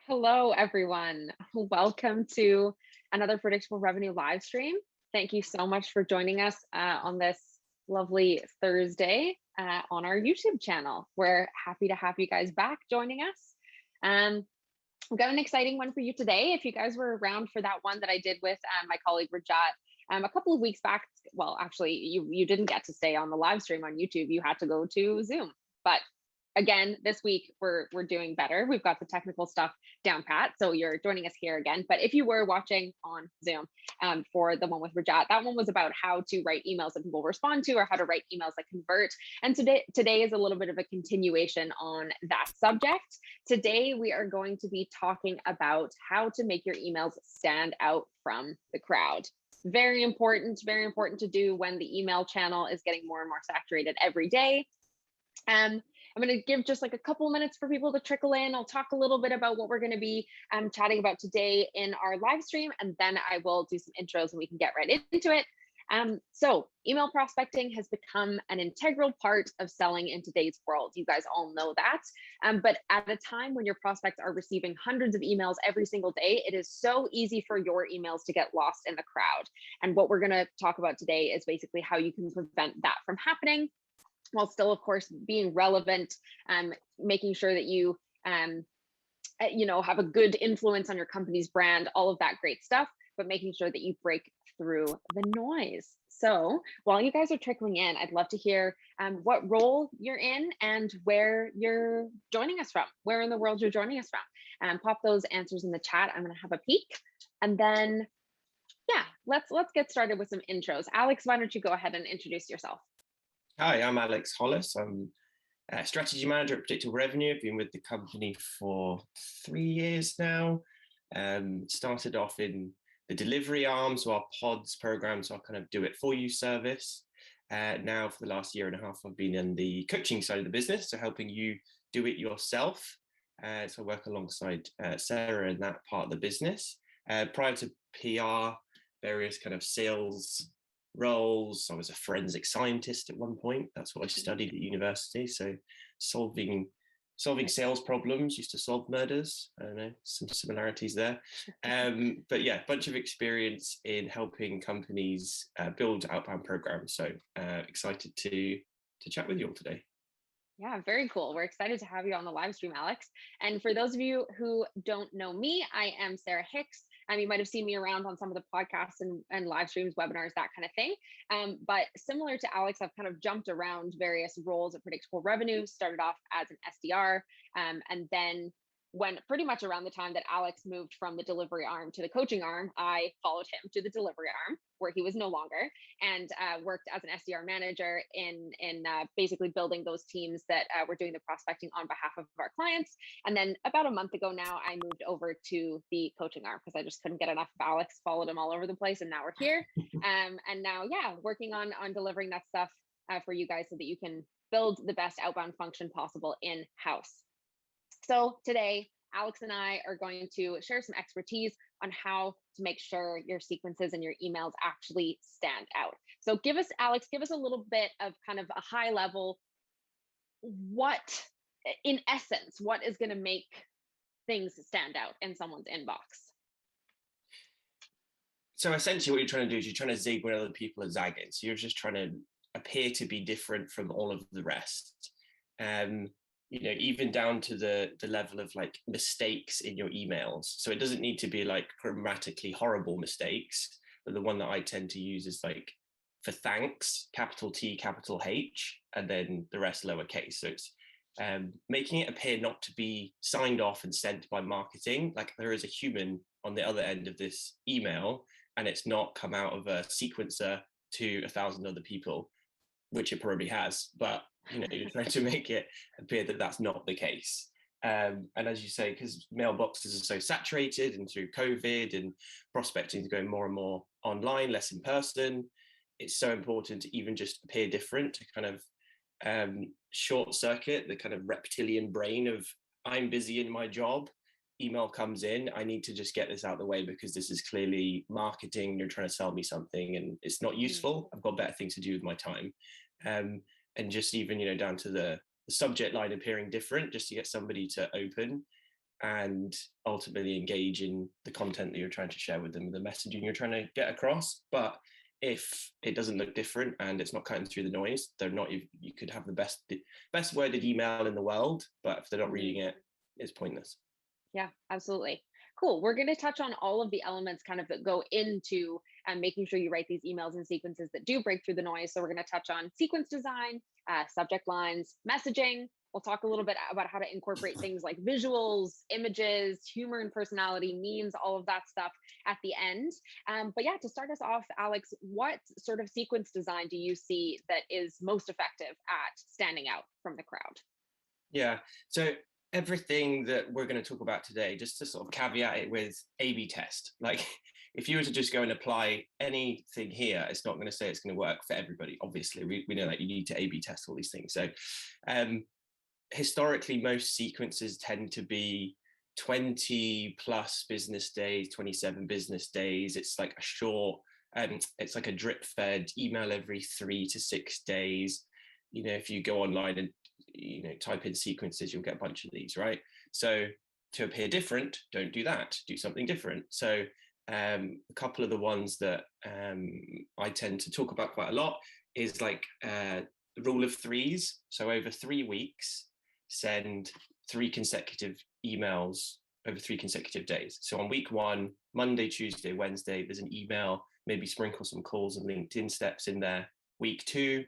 Hello, everyone. Welcome to another Predictable Revenue live stream. Thank you so much for joining us on this lovely Thursday on our YouTube channel. We're happy to have you guys back joining us. We've got an exciting one for you today. If you guys were around for that one that I did with my colleague Rajat a couple of weeks back, well, actually, you didn't get to stay on the live stream on YouTube. You had to go to Zoom. But again, this week we're doing better. We've got the technical stuff down pat, so you're joining us here again. But if you were watching on Zoom for the one with Rajat, that one was about how to write emails that people respond to, or how to write emails that convert. And today is a little bit of a continuation on that subject. Today we are going to be talking about how to make your emails stand out from the crowd. Very important to do when the email channel is getting more and more saturated every day. I'm going to give just like a couple minutes for people to trickle in. I'll talk a little bit about what we're going to be chatting about today in our live stream, and then I will do some intros and we can get right into it. So email prospecting has become an integral part of selling in today's world. You guys all know that. But at a time when your prospects are receiving hundreds of emails every single day, it is so easy for your emails to get lost in the crowd. And what we're going to talk about today is basically how you can prevent that from happening, while still, of course, being relevant, making sure that you, have a good influence on your company's brand, all of that great stuff, but making sure that you break through the noise. So while you guys are trickling in, I'd love to hear what role you're in and where you're joining us from, where in the world you're joining us from. Pop those answers in the chat. I'm going to have a peek, and then, yeah, let's get started with some intros. Alex, why don't you go ahead and introduce yourself? Hi, I'm Alex Hollas. I'm a strategy manager at Predictable Revenue. I've been with the company for 3 years now. Started off in the delivery arm, so our pods program, so our kind of do it for you service. Now for the last year and a half, I've been in the coaching side of the business, so helping you do it yourself. So I work alongside Sarah in that part of the business. Prior to PR, various kind of sales roles. I was a forensic scientist at one point. That's what I studied at university. So solving sales problems, used to solve murders. I don't know, some similarities there. But yeah, bunch of experience in helping companies build outbound programs. So excited to chat with you all today. Yeah, very cool. We're excited to have you on the live stream, Alex. And for those of you who don't know me, I am Sarah Hicks. You might have seen me around on some of the podcasts and live streams, webinars, that kind of thing. But similar to Alex, I've kind of jumped around various roles at Predictable Revenue, started off as an SDR, and then when pretty much around the time that Alex moved from the delivery arm to the coaching arm, I followed him to the delivery arm where he was no longer, and worked as an SDR manager in basically building those teams that were doing the prospecting on behalf of our clients. And then about a month ago now, I moved over to the coaching arm because I just couldn't get enough of Alex, followed him all over the place, and now we're here. And now, yeah, working on delivering that stuff for you guys so that you can build the best outbound function possible in-house. So today, Alex and I are going to share some expertise on how to make sure your sequences and your emails actually stand out. So Alex, give us a little bit of kind of a high level, in essence, what is going to make things stand out in someone's inbox? So essentially what you're trying to do is you're trying to zig when other people are zagging. So you're just trying to appear to be different from all of the rest. Even down to the level of like mistakes in your emails. So it doesn't need to be like grammatically horrible mistakes, but the one that I tend to use is like, for thanks, capital T, capital H, and then the rest lowercase. So it's making it appear not to be signed off and sent by marketing, like there is a human on the other end of this email, and it's not come out of a sequencer to 1,000 other people, which it probably has, but you're trying to make it appear that that's not the case. And as you say, because mailboxes are so saturated, and through COVID and prospecting is going more and more online, less in person, it's so important to even just appear different, to kind of short circuit the kind of reptilian brain of, I'm busy in my job, email comes in, I need to just get this out of the way because this is clearly marketing, you're trying to sell me something and it's not useful. I've got better things to do with my time. And just even, down to the subject line appearing different, just to get somebody to open. and ultimately engage in the content that you're trying to share with them, the messaging you're trying to get across. But if it doesn't look different and it's not cutting through the noise, they're not, you could have the best worded email in the world, but if they're not reading it, it's pointless. Yeah, absolutely. Cool. We're going to touch on all of the elements kind of that go into making sure you write these emails in sequences that do break through the noise. So we're going to touch on sequence design, subject lines, messaging. We'll talk a little bit about how to incorporate things like visuals, images, humor and personality, memes, all of that stuff at the end. But yeah, to start us off, Alex, what sort of sequence design do you see that is most effective at standing out from the crowd? Yeah. So everything that we're going to talk about today, just to sort of caveat it with A/B test. Like if you were to just go and apply anything here, it's not going to say it's going to work for everybody. Obviously, we know that you need to A/B test all these things. So historically, most sequences tend to be 20 plus business days, 27 business days. It's like a short, it's like a drip fed email every 3 to 6 days. You know, if you go online and type in sequences, you'll get a bunch of these, right? So to appear different, don't do that, do something different. So a couple of the ones that I tend to talk about quite a lot is like the rule of threes. So over 3 weeks, send 3 consecutive emails over 3 consecutive days. So on week 1, Monday, Tuesday, Wednesday, there's an email, maybe sprinkle some calls and LinkedIn steps in there. Week 2,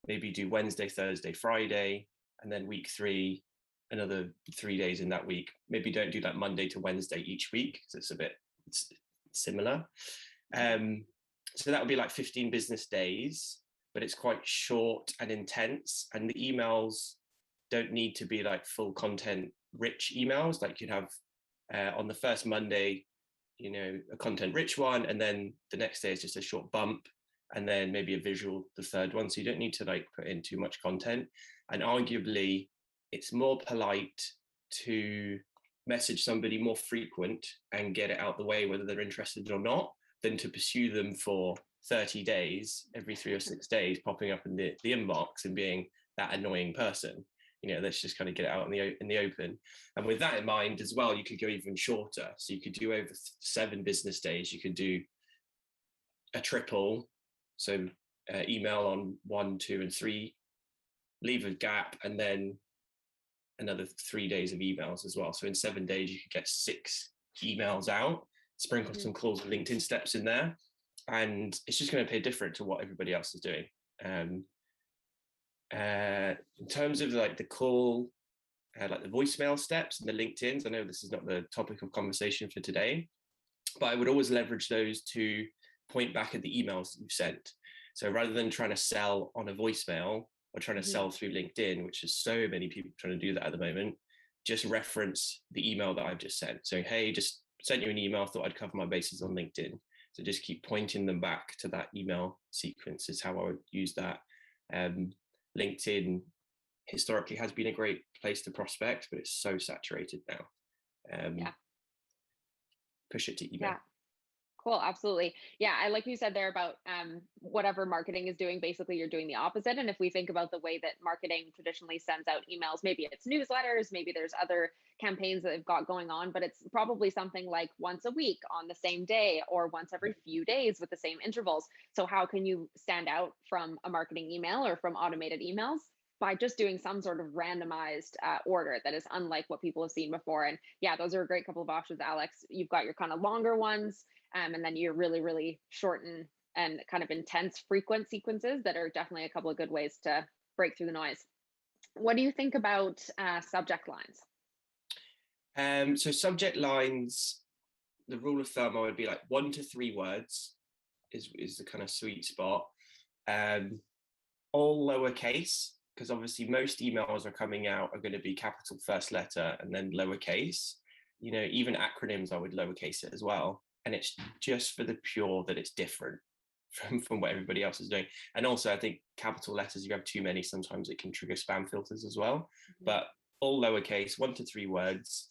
maybe do Wednesday, Thursday, Friday, and then week 3, another 3 days in that week. Maybe don't do that Monday to Wednesday each week because it's a bit similar. So that would be like 15 business days, but it's quite short and intense. And the emails don't need to be like full content rich emails. Like you'd have on the first Monday, a content rich one, and then the next day is just a short bump, and then maybe a visual the third one. So you don't need to like put in too much content. And arguably it's more polite to message somebody more frequent and get it out the way, whether they're interested or not, than to pursue them for 30 days, every 3 or 6 days, popping up in the inbox and being that annoying person. Let's just kind of get it out in the open. And with that in mind as well, you could go even shorter. So you could do over 7 business days. You could do a triple. So email on 1, 2, and 3, leave a gap, and then another 3 days of emails as well. So in 7 days, you could get 6 emails out, sprinkle some calls and LinkedIn steps in there. And it's just going to appear different to what everybody else is doing. In terms of like the call, like the voicemail steps and the LinkedIns, I know this is not the topic of conversation for today, but I would always leverage those to point back at the emails that you've sent. So rather than trying to sell on a voicemail or trying to sell through LinkedIn, which is so many people trying to do that at the moment, just reference the email that I've just sent. So, hey, just sent you an email, thought I'd cover my bases on LinkedIn. So just keep pointing them back to that email sequence is how I would use that. LinkedIn historically has been a great place to prospect, but it's so saturated now. Push it to email. Yeah. Cool. Absolutely. Yeah. I like you said there about whatever marketing is doing, basically you're doing the opposite. And if we think about the way that marketing traditionally sends out emails, maybe it's newsletters, maybe there's other campaigns that they've got going on, but it's probably something like once a week on the same day or once every few days with the same intervals. So how can you stand out from a marketing email or from automated emails? By just doing some sort of randomized order that is unlike what people have seen before. And yeah, those are a great couple of options, Alex. You've got your kind of longer ones, and then you're really, really shorten and kind of intense frequent sequences that are definitely a couple of good ways to break through the noise. What do you think about subject lines? So subject lines, the rule of thumb, I would be like 1 to 3 words is the kind of sweet spot. All lowercase, because obviously most emails are coming out are going to be capital first letter and then lowercase. Even acronyms, I would lowercase it as well. And it's just for the pure that it's different from what everybody else is doing. And also, I think capital letters, if you have too many, sometimes it can trigger spam filters as well. But all lowercase, 1 to 3 words.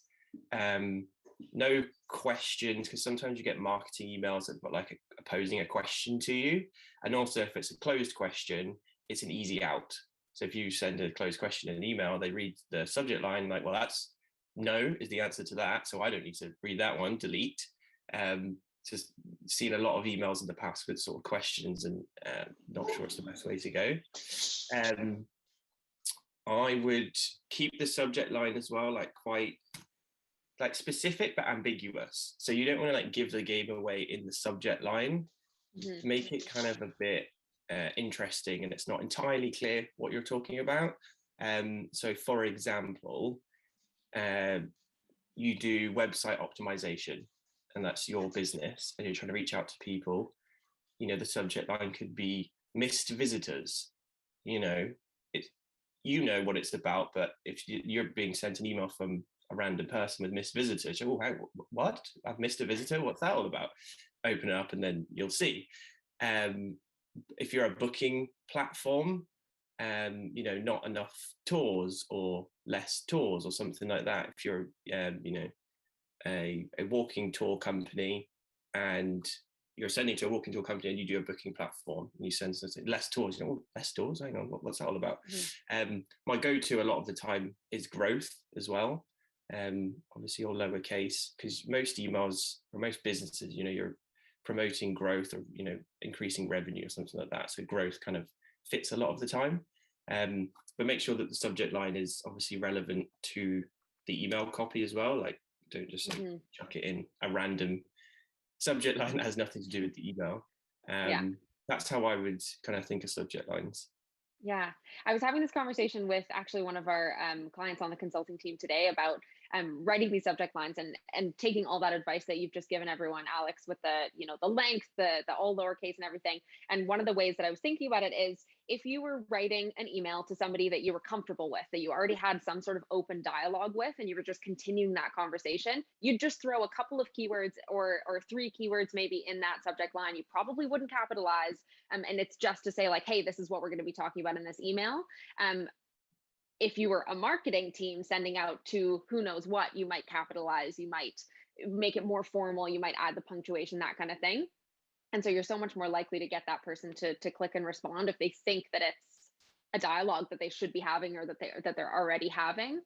No questions, because sometimes you get marketing emails that got like posing a question to you. And also, if it's a closed question, it's an easy out. So if you send a closed question in an email, they read the subject line like, well, that's no is the answer to that. So I don't need to read that one, delete. Just seen a lot of emails in the past with sort of questions, and not sure it's the best way to go. I would keep the subject line as well, like quite like specific but ambiguous. So you don't want to like give the game away in the subject line. Make it kind of a bit interesting, and it's not entirely clear what you're talking about. So for example, you do website optimization, and that's your business, and you're trying to reach out to people. The subject line could be missed visitors. You know what it's about, but if you're being sent an email from a random person with missed visitors, oh, what? I've missed a visitor? What's that all about? Open it up and then you'll see. If you're a booking platform, not enough tours or less tours or something like that. If you're, a walking tour company, and you're sending to a walking tour company and you do a booking platform and you send something, less tours, less tours, hang on, what's that all about? My go-to a lot of the time is growth as well. Obviously all lowercase, because most emails or most businesses, you're promoting growth or, increasing revenue or something like that. So growth kind of fits a lot of the time. But make sure that the subject line is obviously relevant to the email copy as well. Like, don't just chuck it in a random subject line that has nothing to do with the email. That's how I would kind of think of subject lines. Yeah, I was having this conversation with actually one of our clients on the consulting team today about writing these subject lines and taking all that advice that you've just given everyone, Alex, with the length, the all lowercase and everything. And one of the ways that I was thinking about it is, if you were writing an email to somebody that you were comfortable with, that you already had some sort of open dialogue with, and you were just continuing that conversation, you'd just throw a couple of keywords or 3 keywords maybe in that subject line. You probably wouldn't capitalize. And it's just to say like, hey, this is what we're going to be talking about in this email. If you were a marketing team sending out to who knows what, you might capitalize, you might make it more formal, you might add the punctuation, that kind of thing. And so you're so much more likely to get that person to click and respond if they think that it's a dialogue that they should be having, or that they're already having,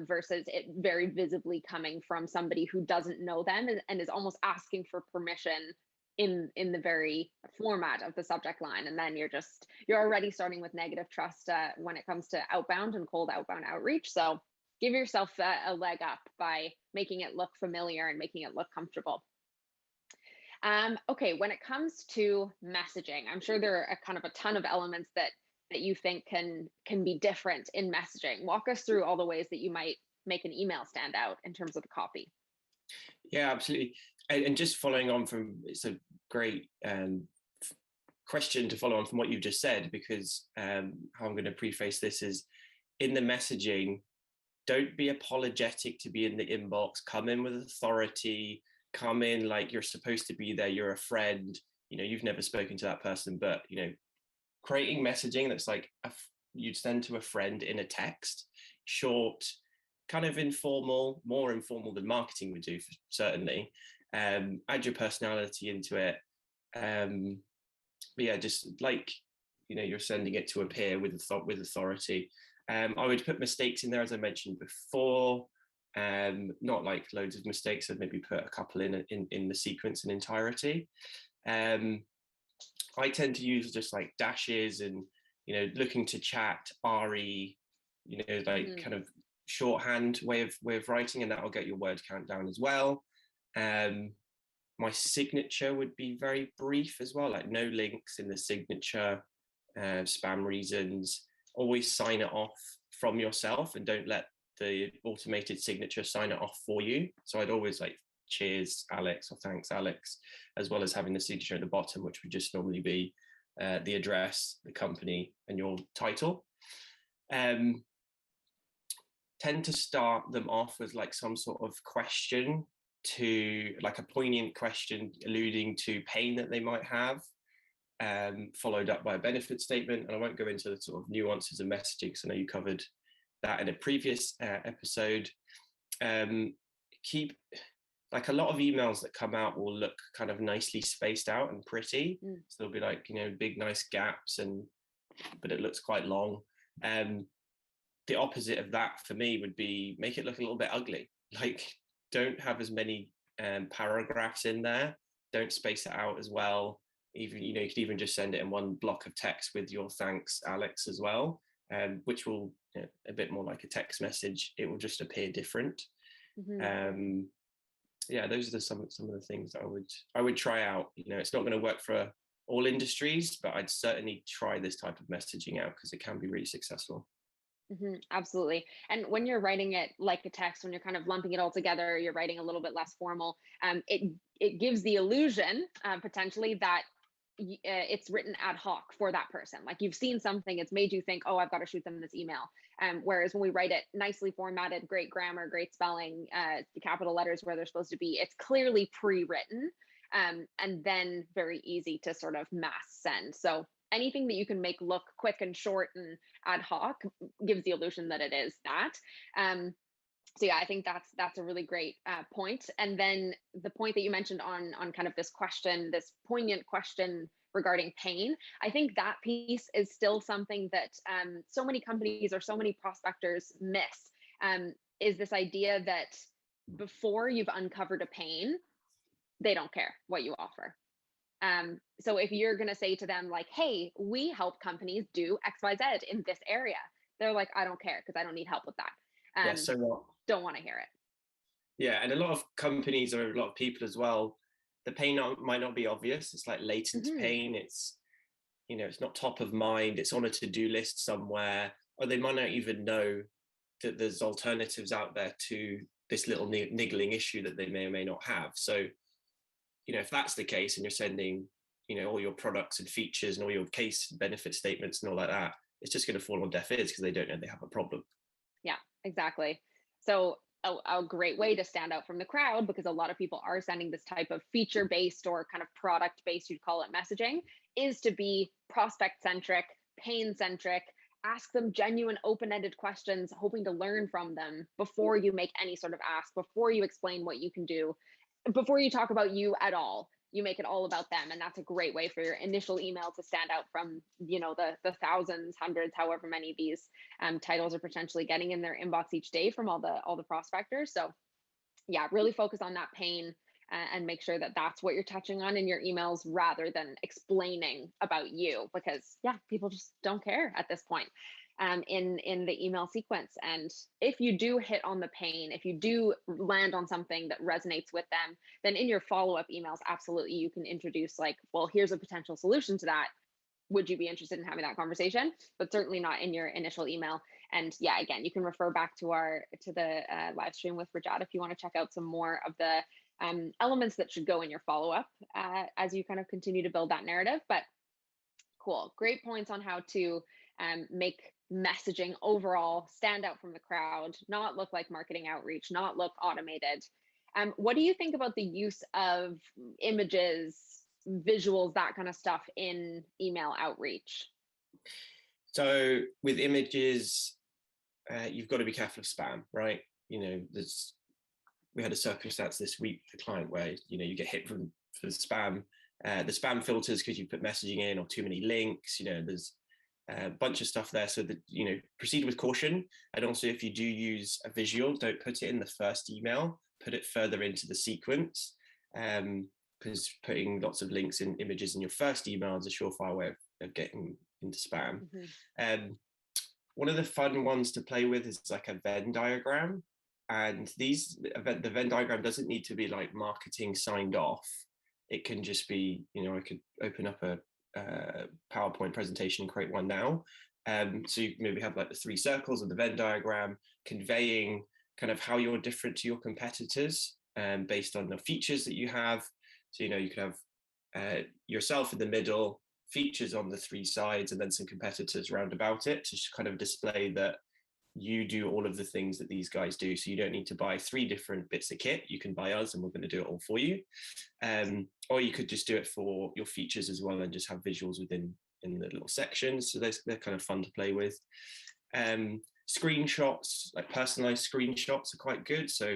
versus it very visibly coming from somebody who doesn't know them and is almost asking for permission in the very format of the subject line. And then you're already starting with negative trust when it comes to outbound and cold outbound outreach. So give yourself a leg up by making it look familiar and making it look comfortable. Okay, when it comes to messaging, I'm sure there are kind of a ton of elements that you think can be different in messaging. Walk us through all the ways that you might make an email stand out in terms of the copy. Yeah, absolutely. And just following on from, it's a great question to follow on from what you've just said, because how I'm going to preface this is, in the messaging, don't be apologetic to be in the inbox. Come in with authority. Come in like you're supposed to be there. You're a friend. You've never spoken to that person, but creating messaging that's like you'd send to a friend in a text, short, kind of informal, more informal than marketing would do, certainly. Add your personality into it. But yeah, just like you're sending it to a peer with authority. I would put mistakes in there, as I mentioned before. Not like loads of mistakes. I'd maybe put a couple in the sequence in entirety. I tend to use just like dashes and looking to chat, RE, kind of shorthand way of writing, and that will get your word count down as well. My signature would be very brief as well, like no links in the signature, spam reasons. Always sign it off from yourself and don't let the automated signature sign it off for you. So I'd always like cheers Alex or thanks Alex, as well as having the signature at the bottom, which would just normally be the address, the company, and your title. Tend to start them off with like some sort of question, to like a poignant question alluding to pain that they might have, followed up by a benefit statement. And I won't go into the sort of nuances of messaging because I know you covered that in a previous episode. Keep, like, a lot of emails that come out will look kind of nicely spaced out and pretty. So there'll be like, big nice gaps, but it looks quite long. the opposite of that for me would be make it look a little bit ugly. Like, don't have as many paragraphs in there. Don't space it out as well. Even, you could even just send it in one block of text with your thanks, Alex, as well, which will, a bit more like a text message. It will just appear different. Yeah, those are some of the things that I would try out. It's not going to work for all industries, but I'd certainly try this type of messaging out because it can be really successful. Absolutely. And when you're writing it like a text, when you're kind of lumping it all together, you're writing a little bit less formal. It gives the illusion potentially that it's written ad hoc for that person. Like, you've seen something, it's made you think, oh, I've got to shoot them this email. Whereas when we write it nicely formatted, great grammar, great spelling, capital letters where they're supposed to be, it's clearly pre-written, and then very easy to sort of mass send. So anything that you can make look quick and short and ad hoc gives the illusion that it is that. So yeah, I think that's a really great point. And then the point that you mentioned on kind of this question, this poignant question regarding pain, I think that piece is still something that so many companies or so many prospectors miss, is this idea that before you've uncovered a pain, they don't care what you offer. So if you're going to say to them like, hey, we help companies do XYZ in this area, they're like, I don't care because I don't need help with that. Yeah, so what? Don't want to hear it. Yeah, and a lot of companies or a lot of people as well, the pain might not be obvious. It's like latent pain. It's, it's not top of mind. It's on a to-do list somewhere, or they might not even know that there's alternatives out there to this little niggling issue that they may or may not have. So, if that's the case and you're sending, all your products and features and all your case benefit statements and all like that, it's just going to fall on deaf ears because they don't know they have a problem. Yeah, exactly. So a great way to stand out from the crowd, because a lot of people are sending this type of feature-based or kind of product-based, you'd call it, messaging, is to be prospect-centric, pain-centric, ask them genuine open-ended questions, hoping to learn from them before you make any sort of ask, before you explain what you can do, before you talk about you at all. You make it all about them, and that's a great way for your initial email to stand out from the thousands, hundreds, however many these titles are potentially getting in their inbox each day from all the prospectors. So yeah, really focus on that pain, and make sure that that's what you're touching on in your emails rather than explaining about you, because yeah, people just don't care at this point in the email sequence. And if you do hit on the pain, if you do land on something that resonates with them, then in your follow-up emails, absolutely, you can introduce like, well, here's a potential solution to that. Would you be interested in having that conversation? But certainly not in your initial email. And yeah, again, you can refer back to the live stream with Rajat if you want to check out some more of the elements that should go in your follow-up as you kind of continue to build that narrative. But cool, great points on how to make messaging overall stand out from the crowd, not look like marketing outreach, not look automated. What do you think about the use of images, visuals, that kind of stuff in email outreach? So with images, you've got to be careful of spam, right? We had a circumstance this week with a client where you get hit for spam. The spam filters because you put messaging in or too many links. There's a bunch of stuff there. So that proceed with caution. And also, if you do use a visual, don't put it in the first email. Put it further into the sequence, because putting lots of links and images in your first email is a surefire way of getting into spam. One of the fun ones to play with is like a Venn diagram. And the Venn diagram doesn't need to be like marketing signed off. It can just be, I could open up a PowerPoint presentation and create one now. So you maybe have like the three circles of the Venn diagram conveying kind of how you're different to your competitors based on the features that you have. So, you could have yourself in the middle, features on the three sides, and then some competitors round about it to kind of display that you do all of the things that these guys do. So you don't need to buy three different bits of kit. You can buy us and we're going to do it all for you. Or you could just do it for your features as well and just have visuals in the little sections. So they're kind of fun to play with. Screenshots, like personalized screenshots, are quite good. So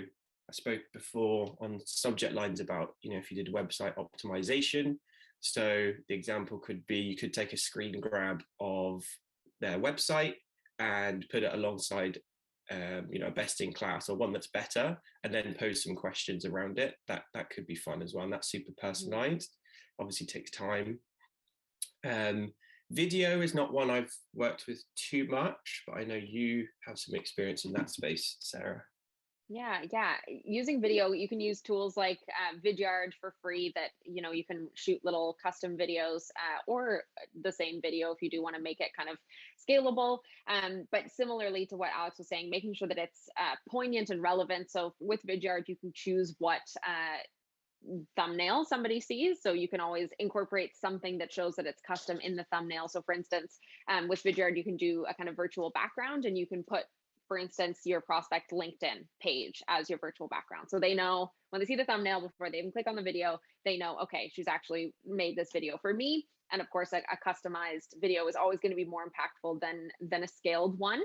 I spoke before on subject lines about, if you did website optimization. So the example could be, you could take a screen grab of their website, and put it alongside a best in class or one that's better, and then pose some questions around it. That could be fun as well, and that's super personalized. Obviously takes time. Video is not one I've worked with too much, but I know you have some experience in that space, Sarah. Yeah, yeah. Using video, you can use tools like Vidyard for free that, you can shoot little custom videos or the same video if you do want to make it kind of scalable. But similarly to what Alex was saying, making sure that it's poignant and relevant. So with Vidyard, you can choose what thumbnail somebody sees. So you can always incorporate something that shows that it's custom in the thumbnail. So for instance, with Vidyard, you can do a kind of virtual background, and you can put, for instance, your prospect LinkedIn page as your virtual background. So they know when they see the thumbnail before they even click on the video, they know, okay, she's actually made this video for me. And of course, a customized video is always going to be more impactful than a scaled one.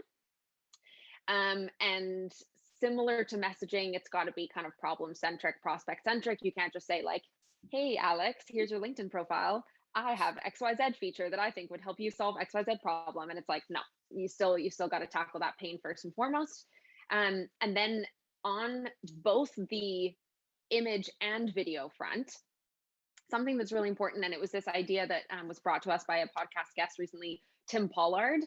And similar to messaging, it's got to be kind of problem centric, prospect centric. You can't just say like, hey, Alex, here's your LinkedIn profile. I have XYZ feature that I think would help you solve XYZ problem. And it's like, no, you still got to tackle that pain first and foremost. And then on both the image and video front, something that's really important, and it was this idea that was brought to us by a podcast guest recently, Tim Pollard.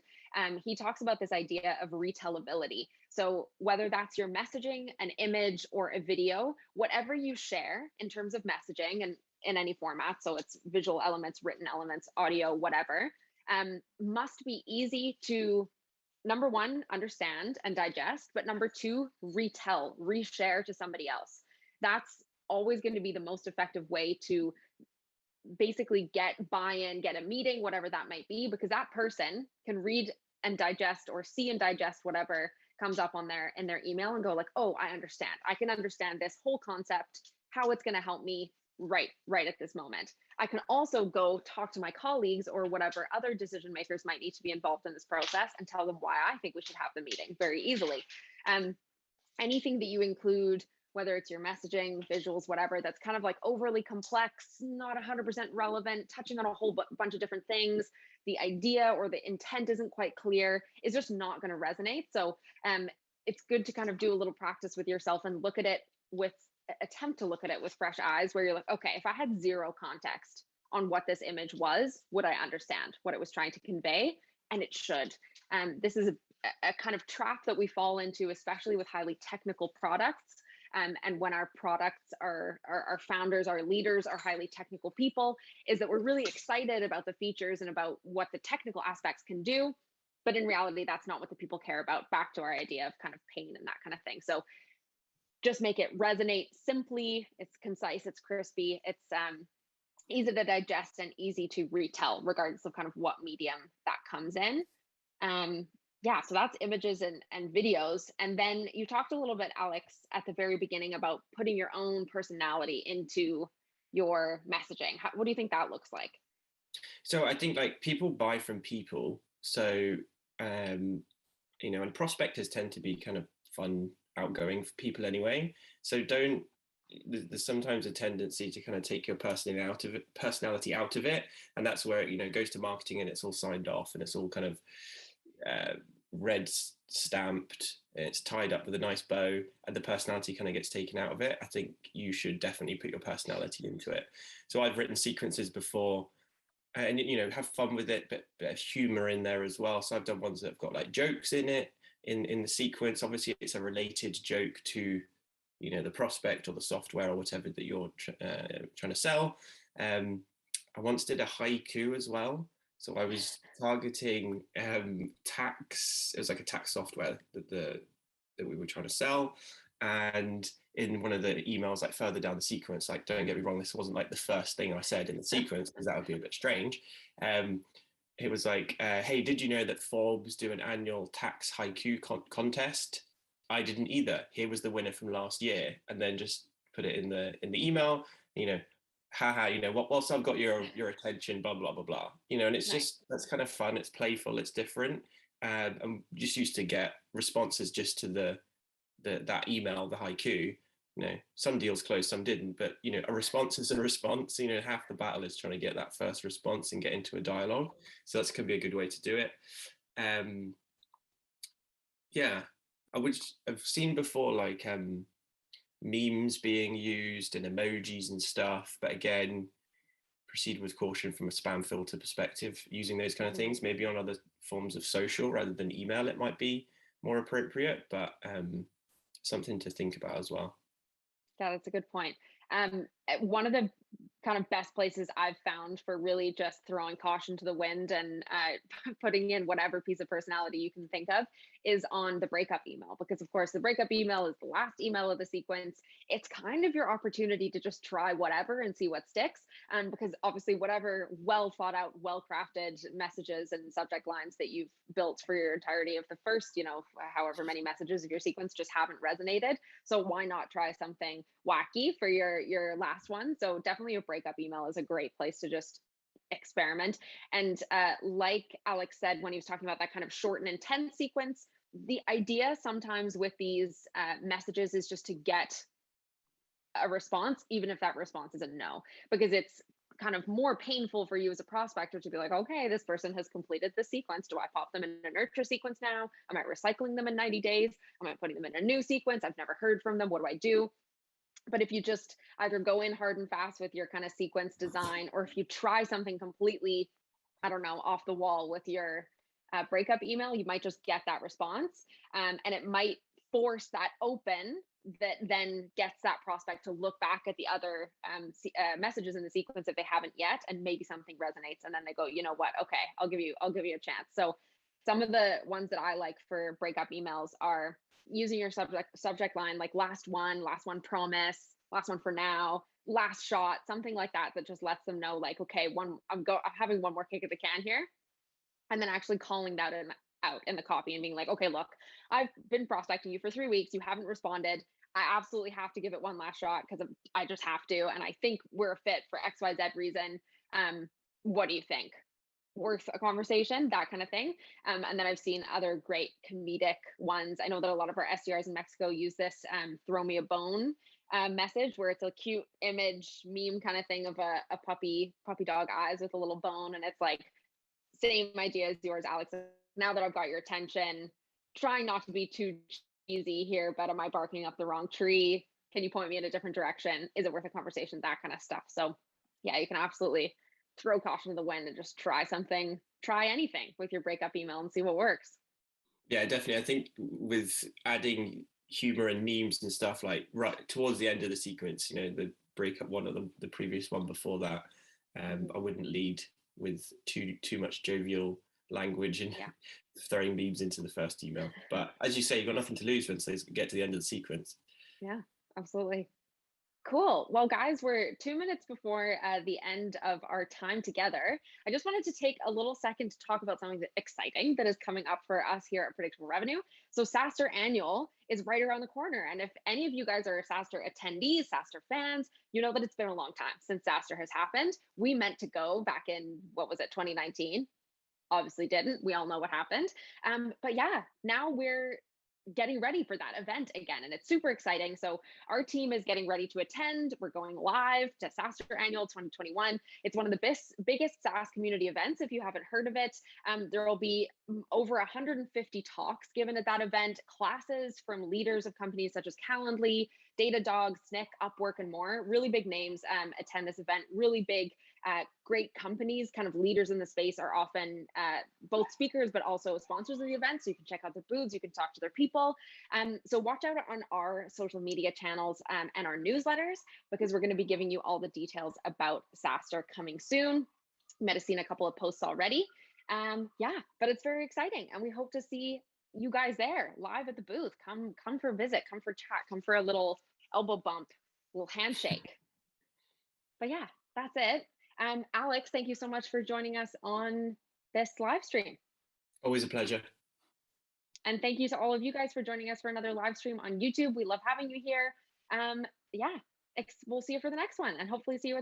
He talks about this idea of retellability. So whether that's your messaging, an image, or a video, whatever you share in terms of messaging and in any format, so it's visual elements, written elements, audio, whatever, must be easy to, number one, understand and digest, but number two, retell, reshare to somebody else. That's always going to be the most effective way to basically get buy-in, get a meeting, whatever that might be, because that person can read and digest or see and digest whatever comes up on in their email and go like, oh, I understand. I can understand this whole concept, how it's going to help me right at this moment. I can also go talk to my colleagues or whatever other decision makers might need to be involved in this process and tell them why I think we should have the meeting very easily. Anything that you include, whether it's your messaging, visuals, whatever, that's kind of like overly complex, not 100% relevant, touching on a whole bunch of different things, the idea or the intent isn't quite clear, is just not going to resonate. So it's good to kind of do a little practice with yourself and attempt to look at it with fresh eyes, where you're like, okay, if I had zero context on what this image was, would I understand what it was trying to convey? And it should. This is a kind of trap that we fall into, especially with highly technical products. And when our products our founders, our leaders are highly technical people, is that we're really excited about the features and about what the technical aspects can do. But in reality, that's not what the people care about, back to our idea of kind of pain and that kind of thing. So just make it resonate simply. It's concise, it's crispy, it's easy to digest and easy to retell, regardless of kind of what medium that comes in. Yeah, so that's images and videos. And then you talked a little bit, Alex, at the very beginning about putting your own personality into your messaging. What do you think that looks like? So I think like people buy from people. So, and prospectors tend to be kind of fun, outgoing people anyway. So there's sometimes a tendency to kind of take your personality out of it. And that's where it, goes to marketing and it's all signed off and it's all kind of red stamped, it's tied up with a nice bow, and the personality kind of gets taken out of it. I think you should definitely put your personality into it. So I've written sequences before and have fun with it, but bit of humor in there as well. So I've done ones that have got like jokes in it in the sequence. Obviously it's a related joke to the prospect or the software or whatever that you're trying to sell. I once did a haiku as well. So I was targeting tax. It was like a tax software that we were trying to sell. And in one of the emails, like further down the sequence, like, don't get me wrong, this wasn't like the first thing I said in the sequence, because that would be a bit strange. It was like, hey, did you know that Forbes do an annual tax haiku contest? I didn't either. Here was the winner from last year. And then just put it in the email, haha, whilst I've got your attention, blah, blah, blah, blah, and it's nice. Just, that's kind of fun. It's playful, it's different. I'm just used to get responses just to that email, the haiku. Some deals closed, some didn't, but a response is a response. Half the battle is trying to get that first response and get into a dialogue. So that's could be a good way to do it. Yeah, I've seen before like memes being used and emojis and stuff, but again, proceed with caution from a spam filter perspective. Using those kind of Mhm. things, maybe on other forms of social rather than email, it might be more appropriate, but something to think about as well. Yeah, that's a good point. One of the kind of best places I've found for really just throwing caution to the wind and putting in whatever piece of personality you can think of is on the breakup email. Because, of course, the breakup email is the last email of the sequence. It's kind of your opportunity to just try whatever and see what sticks. Because obviously, whatever well thought out, well crafted messages and subject lines that you've built for your entirety of the first, however many messages of your sequence just haven't resonated. So why not try something wacky for your last one? So definitely a breakup email is a great place to just experiment. And like Alex said when he was talking about that kind of short and intense sequence, the idea sometimes with these messages is just to get a response, even if that response is a no, because it's kind of more painful for you as a prospector to be like, okay, this person has completed the sequence. Do I pop them in a nurture sequence now? Am I recycling them in 90 days? Am I putting them in a new sequence? I've never heard from them. What do I do? But if you just either go in hard and fast with your kind of sequence design, or if you try something completely, I don't know, off the wall with your breakup email, you might just get that response. And it might force that open that then gets that prospect to look back at the other messages in the sequence if they haven't yet, and maybe something resonates, and then they go, you know what, okay, I'll give you a chance. So some of the ones that I like for breakup emails are using your subject line like last one promise, last one for now, last shot, something like that, that just lets them know like, okay, I'm having one more kick at the can here. And then actually calling that out in the copy and being like, okay, look, I've been prospecting you for 3 weeks, you haven't responded. I absolutely have to give it one last shot because I just have to, and I think we're a fit for XYZ reason. What do you think? Worth a conversation, that kind of thing. And then I've seen other great comedic ones. I know that a lot of our SDRs in Mexico use this throw me a bone message, where it's a cute image meme kind of thing of a puppy dog eyes with a little bone. And it's like, same idea as yours, Alex. Now that I've got your attention, trying not to be too cheesy here, but am I barking up the wrong tree? Can you point me in a different direction? Is it worth a conversation? That kind of stuff. So, yeah, you can absolutely throw caution to the wind and just try anything with your breakup email and see what works. Yeah, definitely. I think with adding humor and memes and stuff like right towards the end of the sequence, the breakup one or the previous one before that, I wouldn't lead with too much jovial language and Yeah. throwing memes into the first email. But as you say, you've got nothing to lose once they get to the end of the sequence. Yeah, absolutely. Cool. Well, guys, we're 2 minutes before the end of our time together. I just wanted to take a little second to talk about something exciting that is coming up for us here at Predictable Revenue. So, SaaStr Annual is right around the corner. And if any of you guys are SaaStr attendees, SaaStr fans, you know that it's been a long time since SaaStr has happened. We meant to go back in, what was it, 2019? Obviously didn't. We all know what happened. But yeah, now we're getting ready for that event again, and it's super exciting. So our team is getting ready to attend. We're going live to SaaStr Annual 2021. It's one of the biggest SaaS community events. If you haven't heard of it, there will be over 150 talks given at that event, classes from leaders of companies such as Calendly, Datadog, Snick, Upwork, and more. Really big names attend this event. Really big great companies, kind of leaders in the space, are often both speakers but also sponsors of the event. So you can check out their booths, you can talk to their people. So watch out on our social media channels and our newsletters, because we're going to be giving you all the details about SaaStr coming soon. You might have seen a couple of posts already. Yeah, but it's very exciting, and we hope to see you guys there live at the booth. Come for a visit, come for chat, come for a little elbow bump, a little handshake. But yeah, that's it. Alex, thank you so much for joining us on this live stream. Always a pleasure. And thank you to all of you guys for joining us for another live stream on YouTube. We love having you here. Yeah, we'll see you for the next one, and hopefully see you at